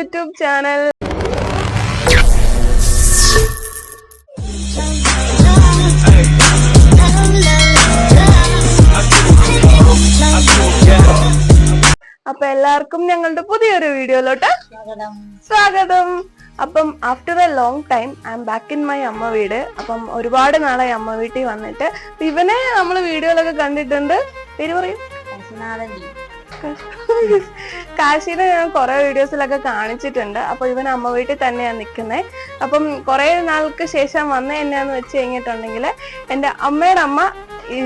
YouTube channel. അപ്പൊ എല്ലാവർക്കും ഞങ്ങളുടെ പുതിയൊരു വീഡിയോയിലോട്ട് സ്വാഗതം. അപ്പം after A long time I M back in my അമ്മ വീട്. അപ്പം ഒരുപാട് നാളായി അമ്മ വീട്ടിൽ വന്നിട്ട്. ഇവനെ നമ്മൾ വീഡിയോയിലൊക്കെ കണ്ടിട്ടുണ്ട്. പേര് പറയും? കാശിനെ ഞാൻ കുറെ വീഡിയോസിലൊക്കെ കാണിച്ചിട്ടുണ്ട്. അപ്പൊ ഇവൻ അമ്മ വീട്ടിൽ തന്നെയാണ് നിൽക്കുന്നത്. അപ്പം കുറെ നാൾക്ക് ശേഷം വന്ന എന്നാന്ന് വെച്ച് കഴിഞ്ഞിട്ടുണ്ടെങ്കിൽ എന്റെ അമ്മയുടെ അമ്മ ഈ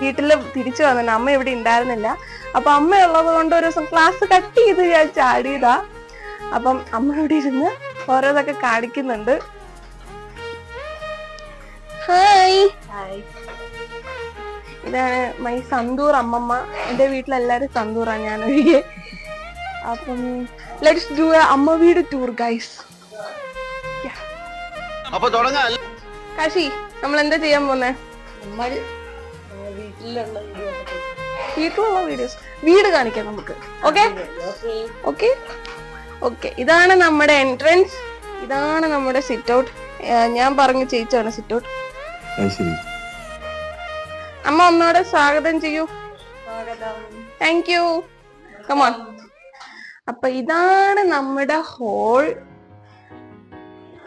വീട്ടില് തിരിച്ചു വന്നിട്ടുണ്ട്. അമ്മ ഇവിടെ ഉണ്ടായിരുന്നില്ല. അപ്പൊ അമ്മ ഉള്ളത് കൊണ്ട് ഒരു ദിവസം ക്ലാസ് കട്ട് ചെയ്ത് ഞാൻ ചാടിയതാ. അപ്പം അമ്മ ഇവിടെ ഇരുന്ന് ഓരോന്നൊക്കെ കാണിക്കുന്നുണ്ട്. ഹായ്, ഇതാണ് മൈ സന്തൂർ അമ്മമ്മ. എന്റെ വീട്ടിലെല്ലാരും സന്തൂറാണ്, ഞാൻ ഒഴികെ. അപ്പം ലെറ്റ്സ് ഡു എ അമ്മ വീട് ടൂർ ഗൈസ്. കാശി, നമ്മൾ എന്താ ചെയ്യാൻ പോന്നെ? വീട്ടിലുള്ള വീഡിയോസ്, വീട് കാണിക്കാം നമുക്ക്. Okay okay okay. ഇതാണ് നമ്മുടെ എൻട്രൻസ്, ഇതാണ് നമ്മുടെ സിറ്റ് ഔട്ട്. ഞാൻ പറഞ്ഞു ചേച്ചിയാണ് സിറ്റ് ഔട്ട്. അമ്മ ഒന്നോടെ സ്വാഗതം ചെയ്യൂ. Thank you. കമോൺ. അപ്പൊ ഇതാണ് നമ്മുടെ ഹോൾ.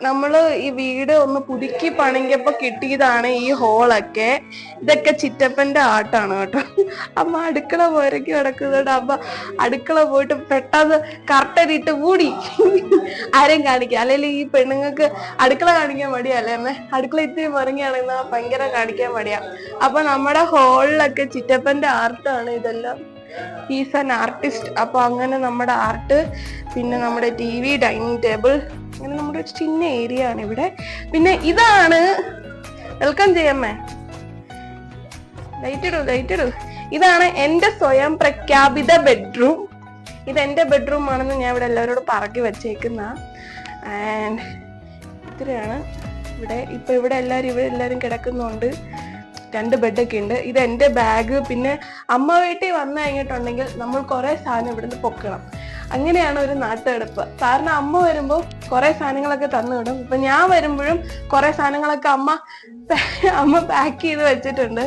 നമ്മള് ഈ വീട് ഒന്ന് പുതുക്കി പണിയപ്പോ കിട്ടിയതാണ് ഈ ഹോളൊക്കെ. ഇതൊക്കെ ചിറ്റപ്പന്റെ ആട്ടാണ് കേട്ടോ. അമ്മ അടുക്കള പോരക്ക് കിടക്കുന്നുണ്ട്. അമ്മ അടുക്കള പോയിട്ട് പെട്ടെന്ന് കർട്ടനിട്ട് മൂടി. ആരെയും കാണിക്കാം, അല്ലെങ്കിൽ ഈ പെണ്ണുങ്ങൾക്ക് അടുക്കള കാണിക്കാൻ മടിയല്ലേ അമ്മ? അടുക്കള ഇത്തിരി മുറങ്ങിയാണെന്നാ ഭയങ്കര കാണിക്കാൻ മടിയാ. അപ്പൊ നമ്മുടെ ഹോളിലൊക്കെ ചിറ്റപ്പന്റെ ആർട്ടാണ് ഇതെല്ലാം. He's an artist. അപ്പൊ അങ്ങനെ നമ്മുടെ ആർട്ട്, പിന്നെ നമ്മുടെ TV, ഡൈനിങ് ടേബിൾ, അങ്ങനെ നമ്മുടെ ഒരു ചിന്ന ഏരിയ ആണ് ഇവിടെ. പിന്നെ ഇതാണ്, വെൽക്കം ചെയ്യാമേ, ലൈറ്റ് ഇടൂ. ഇതാണ് എന്റെ സ്വയം പ്രഖ്യാപിത ബെഡ്റൂം. ഇത് എന്റെ ബെഡ്റൂം ആണെന്ന് ഞാൻ ഇവിടെ എല്ലാവരോടും പറക്കി വെച്ചേക്കുന്ന. ആൻഡ് ഇത്രയാണ് ഇവിടെ. ഇപ്പൊ ഇവിടെ എല്ലാരും കിടക്കുന്നുണ്ട്. 2 ബെഡൊക്കെ ഉണ്ട്. ഇത് എന്റെ ബാഗ്. പിന്നെ അമ്മ വീട്ടിൽ വന്നു കഴിഞ്ഞിട്ടുണ്ടെങ്കിൽ നമ്മൾ കുറെ സാധനം ഇവിടുന്ന് പൊക്കണം. അങ്ങനെയാണ് ഒരു നാട്ടുകിടപ്പ്. കാരണം അമ്മ വരുമ്പോൾ കുറെ സാധനങ്ങളൊക്കെ തന്നു വിടും. ഇപ്പൊ ഞാൻ വരുമ്പോഴും കുറെ സാധനങ്ങളൊക്കെ അമ്മ പാക്ക് ചെയ്ത് വെച്ചിട്ടുണ്ട്.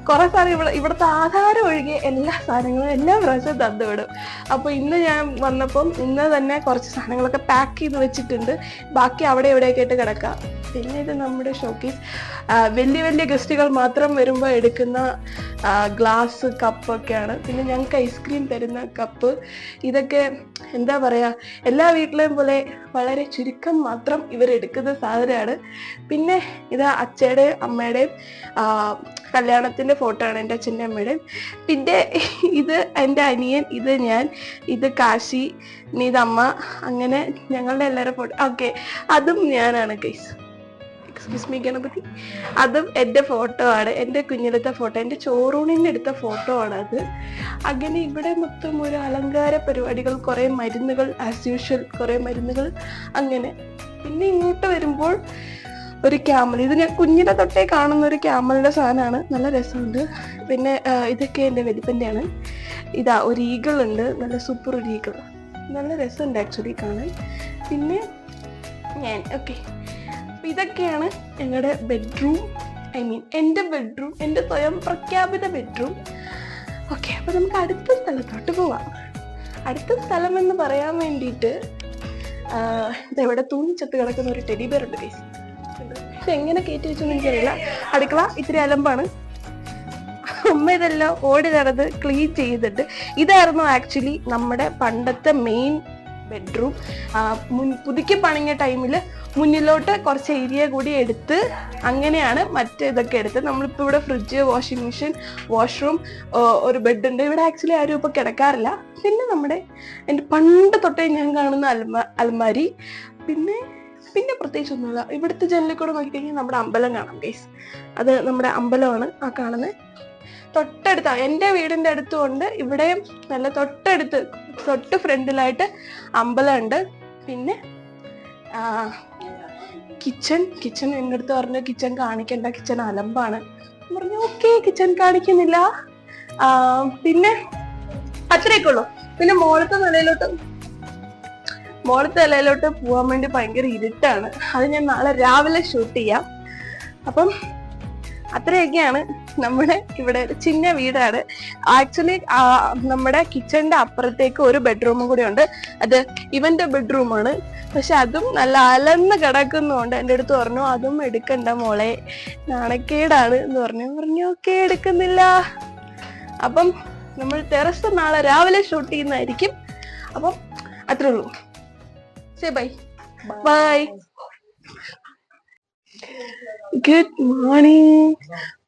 കുറെ സാധനം ഇവിടുത്തെ ആധാരം ഒഴികെ എല്ലാ സാധനങ്ങളും എല്ലാ പ്രാവശ്യവും തന്നു വിടും. അപ്പൊ ഇന്ന് ഞാൻ വന്നപ്പം ഇന്ന് തന്നെ കുറച്ച് സാധനങ്ങളൊക്കെ പാക്ക് ചെയ്ത് വെച്ചിട്ടുണ്ട്. ബാക്കി അവിടെ എവിടെയൊക്കെ ആയിട്ട് കിടക്കാം. പിന്നെ ഇത് നമ്മുടെ ഷോക്കേസ്. വലിയ ഗസ്റ്റുകൾ മാത്രം വരുമ്പോൾ എടുക്കുന്ന ഗ്ലാസ് കപ്പൊക്കെയാണ്. പിന്നെ ഞങ്ങൾക്ക് ഐസ്ക്രീം തരുന്ന കപ്പ്. ഇതൊക്കെ എന്താ പറയാ, എല്ലാ വീട്ടിലെയും പോലെ വളരെ ചുരുക്കം മാത്രം ഇവരെടുക്കുന്ന സാധനമാണ്. പിന്നെ ഇത് അച്ഛയുടെയും അമ്മയുടെയും കല്യാണത്തിന്റെ ഫോട്ടോ ആണ്, എൻ്റെ അച്ഛൻ്റെ അമ്മയുടെയും. പിന്നെ ഇത് എൻ്റെ അനിയൻ, ഇത് ഞാൻ, ഇത് കാശി, ഇത് അമ്മ, അങ്ങനെ ഞങ്ങളുടെ എല്ലാവരും ഫോട്ടോ. ഓക്കെ, അതും ഞാനാണ് ഗൈസ്. Excuse me Ganapathi. അതും എൻ്റെ ഫോട്ടോ ആണ്, എൻ്റെ കുഞ്ഞിലത്തെ ഫോട്ടോ, എൻ്റെ ചോറൂണിന് എടുത്ത ഫോട്ടോ ആണ് അത്. അങ്ങനെ ഇവിടെ മൊത്തം ഒരു അലങ്കാര പരിപാടികൾ, കുറേ മരുന്നുകൾ, ആസ് യൂഷ്വൽ കുറേ മരുന്നുകൾ അങ്ങനെ. പിന്നെ ഇങ്ങോട്ട് വരുമ്പോൾ ഒരു ക്യാമൽ. ഇത് ഞാൻ കുഞ്ഞിലെ തൊട്ടേ കാണുന്ന ഒരു ക്യാമലിന്റെ സാധനമാണ്, നല്ല രസമുണ്ട്. പിന്നെ ഇതൊക്കെ എൻ്റെ വലിപ്പൻ്റെയാണ്. ഇതാ ഒരു ഈഗിൾ ഉണ്ട്, നല്ല സൂപ്പർ ഒരു ഈഗിൾ, നല്ല രസമുണ്ട് ആക്ച്വലി കാണാൻ. പിന്നെ ഞാൻ ഓക്കെ. ഇതൊക്കെയാണ് ഞങ്ങളുടെ ബെഡ്റൂം. ഐ മീൻ എൻ്റെ ബെഡ്റൂം, എൻ്റെ സ്വയം പ്രഖ്യാപിത ബെഡ്റൂം. ഓക്കെ, അപ്പൊ നമുക്ക് അടുത്ത സ്ഥലത്തോട്ട് പോവാം. അടുത്ത സ്ഥലം എന്ന് പറയാൻ വേണ്ടിയിട്ട് ഇതെവിടെ തൂങ്ങിച്ചത്ത് കിടക്കുന്ന ഒരു ടെഡി ബെയർ ഉണ്ട് ഗൈസ്. പക്ഷെ എങ്ങനെ കയറ്റി വെച്ചെന്ന് എനിക്കറിയില്ല. അടുക്കള ഇത്തിരി അലമ്പാണ്. അമ്മ ഇതെല്ലാം ഓടി നടന്ന് ക്ലീൻ ചെയ്തിട്ട്. ഇതായിരുന്നു ആക്ച്വലി നമ്മുടെ പണ്ടത്തെ മെയിൻ ബെഡ്റൂം. പുതുക്കി പണിഞ്ഞ ടൈമിൽ മുന്നിലോട്ട് കുറച്ച് ഏരിയ കൂടി എടുത്ത് അങ്ങനെയാണ് ഇതൊക്കെ എടുത്ത്. നമ്മളിപ്പോൾ ഇവിടെ ഫ്രിഡ്ജ്, വാഷിംഗ് മെഷീൻ, വാഷ്റൂം, ഒരു ബെഡ് ഉണ്ട്. ഇവിടെ ആക്ച്വലി ആരും ഇപ്പോൾ കിടക്കാറില്ല. പിന്നെ എൻ്റെ പണ്ട് തൊട്ടേ ഞാൻ കാണുന്ന അൽമാരി. പിന്നെ പ്രത്യേകിച്ച് ഒന്നുമില്ല. ഇവിടുത്തെ ജനലിൽ കൂടെ നോക്കിക്കഴിഞ്ഞാൽ നമ്മുടെ അമ്പലം കാണാം ഗൈസ്. അത് നമ്മുടെ അമ്പലമാണ് ആ കാണുന്നത്. തൊട്ടടുത്ത എൻ്റെ വീടിൻ്റെ അടുത്തുകൊണ്ട് ഇവിടെയും നല്ല തൊട്ട് ഫ്രണ്ടിലായിട്ട് അമ്പലമുണ്ട്. പിന്നെ കിച്ചൺ എൻ്റെ അടുത്ത് പറഞ്ഞു കിച്ചൺ കാണിക്കണ്ട, കിച്ചൺ അലമ്പാണ് പറഞ്ഞു. ഓക്കെ, കിച്ചൺ കാണിക്കുന്നില്ല. പിന്നെ അത്രയൊക്കെ ഉള്ളു. പിന്നെ മോളത്തെ നിലയിലോട്ട് മോളത്തെ നിലയിലോട്ട് പോകാൻ വേണ്ടി ഭയങ്കര ഇരുട്ടാണ്. അത് ഞാൻ നാളെ രാവിലെ ഷൂട്ട് ചെയ്യാം. അപ്പം അത്രയൊക്കെയാണ് നമ്മുടെ ഇവിടെ ഒരു ചിന്ന വീടാണ്. ആക്ച്വലി നമ്മുടെ കിച്ചണിന്റെ അപ്പുറത്തേക്ക് ഒരു ബെഡ്റൂമും കൂടി ഉണ്ട്. അത് ഇവന്റെ ബെഡ്റൂമാണ്. പക്ഷെ അതും നല്ല അലന്ന് കിടക്കുന്നുണ്ട്. എൻ്റെ അടുത്ത് പറഞ്ഞു അതും എടുക്കണ്ട മോളെ, നാണക്കേടാണ് എന്ന് പറഞ്ഞു. ഓക്കെ, എടുക്കുന്നില്ല. അപ്പം നമ്മൾ ടെറസ് നാളെ രാവിലെ ഷൂട്ട് ചെയ്യുന്നതായിരിക്കും. അപ്പം അത്രേ ഉള്ളൂ. ശരി, ബൈ ബൈ. Good morning.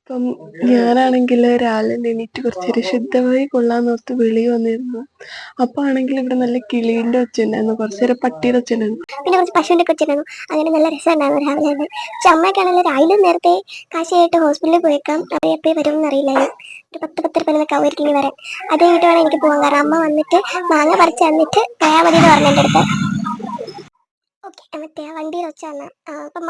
അപ്പം ഞാനാണെങ്കിൽ രാവിലെ എണീറ്റ് കുറച്ചൊരു ശുദ്ധമായി കൊള്ളാന്നോർത്ത് വെളി വന്നിരുന്നു. അപ്പൊ ആണെങ്കിൽ ഇവിടെ നല്ല കിളീന്റെ ഒച്ച ഉണ്ടായിരുന്നു, കുറച്ചേരം പട്ടിയുടെ ഒച്ച ഉണ്ടായിരുന്നു, പിന്നെ കുറച്ച് പശുവിന്റെ ഒക്കെ ഒച്ച ഉണ്ടായിരുന്നു. അങ്ങനെ നല്ല രസമുണ്ടായിരുന്നു രാവിലെ തന്നെ. പക്ഷെ അമ്മയ്ക്കാണെങ്കിൽ രാവിലെ നേരത്തെ കാശിയായിട്ട് ഹോസ്പിറ്റലിൽ പോയേക്കാം. അവർ എപ്പോഴും വരും എന്നറിയില്ലായിരുന്നു. ഒരു 10-10:30 ആവുമായിരിക്കും വരാൻ. അത് കഴിഞ്ഞിട്ട് വേണം എനിക്ക് പോകാൻ. കാരണം അമ്മ വന്നിട്ട് മാങ്ങ പറിച്ച് തന്നിട്ട് പോയാൽ മതി എന്ന് പറഞ്ഞു എൻ്റെ അടുത്ത്. ഓക്കെ, മറ്റേ വണ്ടിയിൽ വെച്ച് തന്ന അപ്പം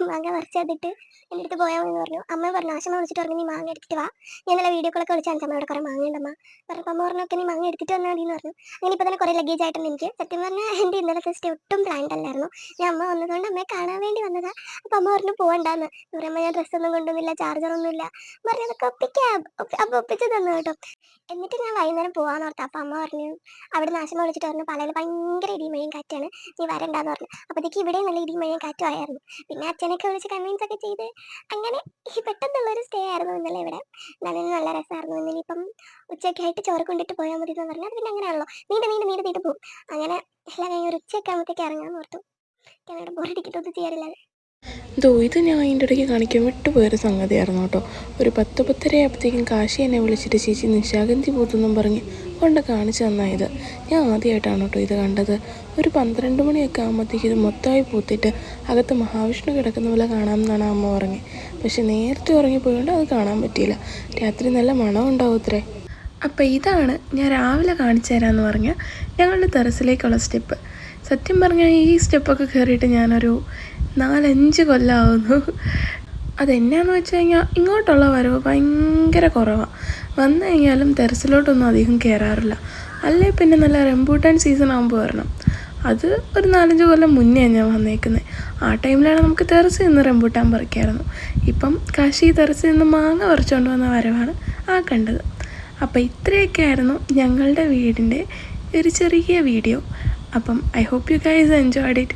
മാങ്ങ പറിച്ച് തന്നിട്ട് എൻ്റെ അടുത്ത് പോയാൽ മതി എന്ന് പറഞ്ഞു. അമ്മ പറഞ്ഞു, ആശമ്മ വിളിച്ചിട്ട് പറഞ്ഞു നീ മാങ്ങ എടുത്തിട്ട് വാ. ഞാനെല്ലാം വീഡിയോ കോളൊക്കെ വിളിച്ച് കാണിച്ചു അമ്മയോട് കുറേ മാങ്ങ ഉണ്ടമ്മ പറഞ്ഞപ്പോൾ അമ്മ പറഞ്ഞു, ഒക്കെ നീ മാങ്ങ എടുത്തിട്ട് വന്നാൽ മതി എന്ന് പറഞ്ഞു. അങ്ങനെ ഇപ്പോൾ തന്നെ കുറേ ലഗേജ് ആയിട്ടുണ്ട് എനിക്ക്. സത്യം പറഞ്ഞാൽ എൻ്റെ ഇന്നലത്തെ സ്റ്റേ ഒട്ടും പ്ലാൻഡ് അല്ലായിരുന്നു. ഞാൻ അമ്മ വന്നതുകൊണ്ട് അമ്മയെ കാണാൻ വേണ്ടി വന്നതാണ്. അപ്പം അമ്മ പറഞ്ഞു പോകണ്ടെന്ന് പറയുമ്പോൾ ഞാൻ ഡ്രസ്സൊന്നും കൊണ്ടുവന്നില്ല, ചാർജറൊന്നുമില്ല പറഞ്ഞു. അതൊക്കെ അപ്പം ഒപ്പിച്ച് തന്നു കേട്ടോ. എന്നിട്ട് ഞാൻ വൈകുന്നേരം പോകാമെന്ന് ഓർത്താ. അപ്പം അമ്മ പറഞ്ഞു, അവിടെ നിന്ന് ആശമ്മ വിളിച്ചിട്ട് പറഞ്ഞു പാലയിൽ ഭയങ്കര ഇടിയും മഴയും കാറ്റാണ്, നീ വരണ്ടെന്ന് പറഞ്ഞു. അപ്പോഴത്തേക്ക് ഇവിടെ നല്ല ഇടിയും മഴയും കാറ്റും ആയിരുന്നു. പിന്നെ അച്ഛനൊക്കെ വിളിച്ച് കൺവിൻസ് ഒക്കെ ചെയ്ത് അങ്ങനെ പെട്ടെന്നുള്ളൊരു സ്റ്റേ ആയിരുന്നു ഇന്നലെ ഇവിടെ. നല്ല രസമായിരുന്നു. ഇന്നിപ്പം ഉച്ചയ്ക്ക് ആയിട്ട് ചോറ് കൊണ്ടിട്ട് പോയാൽ മതി എന്ന് പറഞ്ഞാൽ പിന്നെ അങ്ങനെയാണല്ലോ, നീണ്ട് പോകും. അങ്ങനെ എല്ലാം കഴിഞ്ഞ് ഒരു ഉച്ചയൊക്കെ ആകുമ്പോഴത്തേക്ക് ഇറങ്ങാമെന്ന് ഓർത്തു. ഞങ്ങളുടെ ബോറടിക്കിട്ടൊന്നും ചെയ്യാറില്ല. ഇത് ഞാൻ അതിൻ്റെ ഇടയ്ക്ക് കാണിക്കാൻ വിട്ടുപോയൊരു സംഗതിയായിരുന്നു കേട്ടോ. ഒരു 10-10:30 ആയപ്പോഴത്തേക്കും കാശി എന്നെ വിളിച്ചിട്ട് ചേച്ചി നിശാഗന്ധി പൂത്തെന്നും പറഞ്ഞ് കൊണ്ട് കാണിച്ചു തന്നായത്. ഞാൻ ആദ്യമായിട്ടാണ് കേട്ടോ ഇത് കണ്ടത്. ഒരു 12 മണിയൊക്കെ ആകുമ്പോഴത്തേക്ക് ഇത് മൊത്തമായി പൂത്തിട്ട് അകത്ത് മഹാവിഷ്ണു കിടക്കുന്ന പോലെ കാണാമെന്നാണ് അമ്മ പറഞ്ഞത്. പക്ഷെ നേരത്തെ ഉറങ്ങിപ്പോയതുകൊണ്ട് അത് കാണാൻ പറ്റിയില്ല. രാത്രി നല്ല മണം ഉണ്ടാവത്രേ. അപ്പോൾ ഇതാണ് ഞാൻ രാവിലെ കാണിച്ചു തരാമെന്ന് പറഞ്ഞാൽ ഞങ്ങളുടെ ടെറസിലേക്കുള്ള സ്റ്റെപ്പ്. സത്യം പറഞ്ഞാൽ ഈ സ്റ്റെപ്പൊക്കെ കയറിയിട്ട് ഞാനൊരു 4-5 കൊല്ലമാവുന്നു. അതെന്നാന്ന് വെച്ച് കഴിഞ്ഞാൽ ഇങ്ങോട്ടുള്ള വരവ് ഭയങ്കര കുറവാണ്. വന്നു കഴിഞ്ഞാലും ടെറസിലോട്ടൊന്നും അധികം കയറാറില്ല. അല്ലേ പിന്നെ നല്ല റംബൂട്ടാൻ സീസൺ ആകുമ്പോൾ വരണം. അത് ഒരു 4-5 കൊല്ലം മുന്നേ ഞാൻ വന്നേക്കുന്നത്. ആ ടൈമിലാണ് നമുക്ക് ടെറസിൽ നിന്ന് റംബൂട്ടാൻ പറിക്കായിരുന്നു. ഇപ്പം കാശി ടെറസിൽ നിന്ന് മാങ്ങ പറിച്ചുകൊണ്ട് വന്ന വരവാണ് ആ കണ്ടത്. അപ്പോൾ ഇത്രയൊക്കെ ആയിരുന്നു ഞങ്ങളുടെ വീടിൻ്റെ ഒരു ചെറിയ വീഡിയോ. അപ്പം I hope you guys enjoyed it.